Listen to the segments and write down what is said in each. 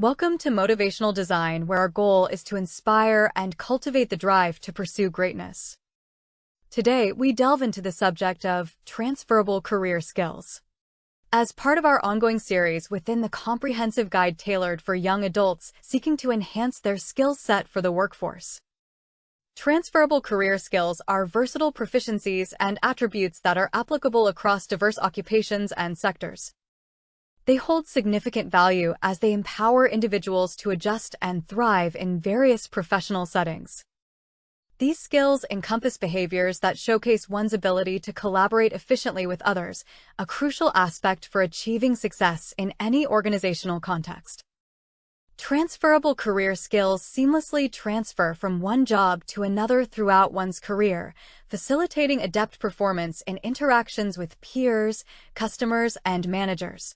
Welcome to Motivational Design, where our goal is to inspire and cultivate the drive to pursue greatness. Today, we delve into the subject of transferable career skills. As part of our ongoing series within the comprehensive guide tailored for young adults seeking to enhance their skill set for the workforce. Transferable career skills are versatile proficiencies and attributes that are applicable across diverse occupations and sectors. They hold significant value as they empower individuals to adjust and thrive in various professional settings. These skills encompass behaviors that showcase one's ability to collaborate efficiently with others, a crucial aspect for achieving success in any organizational context. Transferable career skills seamlessly transfer from one job to another throughout one's career, facilitating adept performance in interactions with peers, customers, and managers.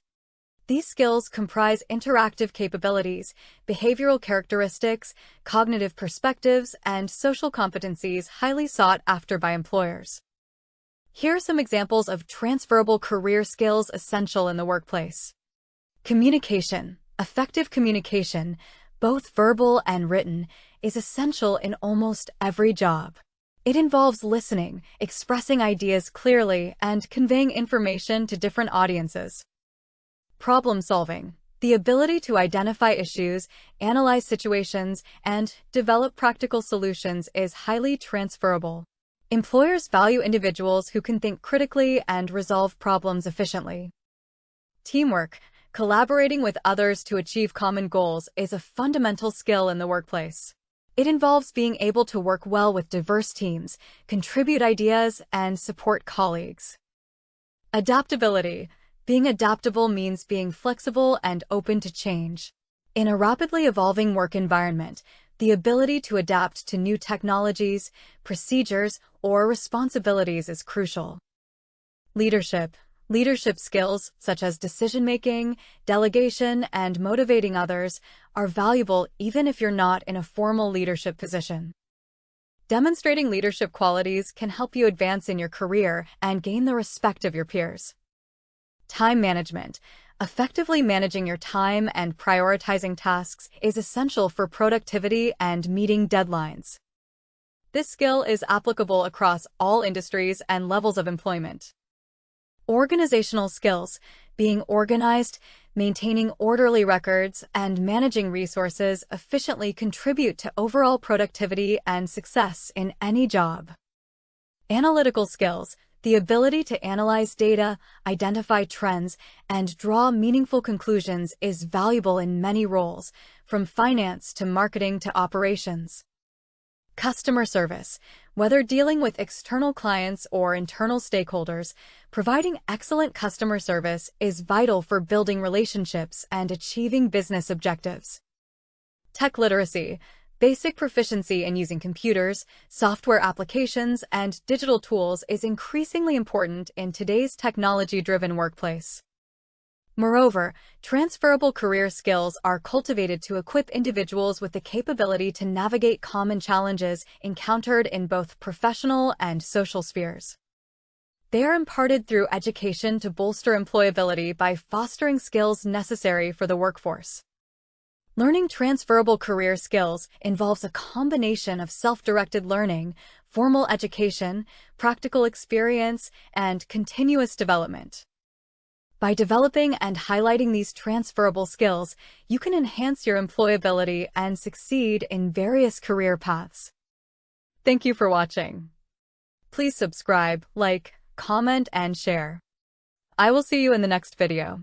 These skills comprise interactive capabilities, behavioral characteristics, cognitive perspectives, and social competencies highly sought after by employers. Here are some examples of transferable career skills essential in the workplace. Communication. Effective communication, both verbal and written, is essential in almost every job. It involves listening, expressing ideas clearly, and conveying information to different audiences. Problem solving. The ability to identify issues, analyze situations, and develop practical solutions is highly transferable. Employers value individuals who can think critically and resolve problems efficiently. Teamwork. Collaborating with others to achieve common goals is a fundamental skill in the workplace. It involves being able to work well with diverse teams, contribute ideas, and support colleagues. Adaptability. Being adaptable means being flexible and open to change. In a rapidly evolving work environment, the ability to adapt to new technologies, procedures, or responsibilities is crucial. Leadership. Leadership skills, such as decision-making, delegation, and motivating others, are valuable even if you're not in a formal leadership position. Demonstrating leadership qualities can help you advance in your career and gain the respect of your peers. Time management. Effectively managing your time and prioritizing tasks is essential for productivity and meeting deadlines. This skill is applicable across all industries and levels of employment. Organizational skills. Being organized, maintaining orderly records, and managing resources efficiently contribute to overall productivity and success in any job. Analytical skills. The ability to analyze data, identify trends, and draw meaningful conclusions is valuable in many roles, from finance to marketing to operations. Customer service. Whether dealing with external clients or internal stakeholders, providing excellent customer service is vital for building relationships and achieving business objectives. Tech literacy. Basic proficiency in using computers, software applications, and digital tools is increasingly important in today's technology-driven workplace. Moreover, transferable career skills are cultivated to equip individuals with the capability to navigate common challenges encountered in both professional and social spheres. They are imparted through education to bolster employability by fostering skills necessary for the workforce. Learning transferable career skills involves a combination of self-directed learning, formal education, practical experience, and continuous development. By developing and highlighting these transferable skills, you can enhance your employability and succeed in various career paths. Thank you for watching. Please subscribe, like, comment, and share. I will see you in the next video.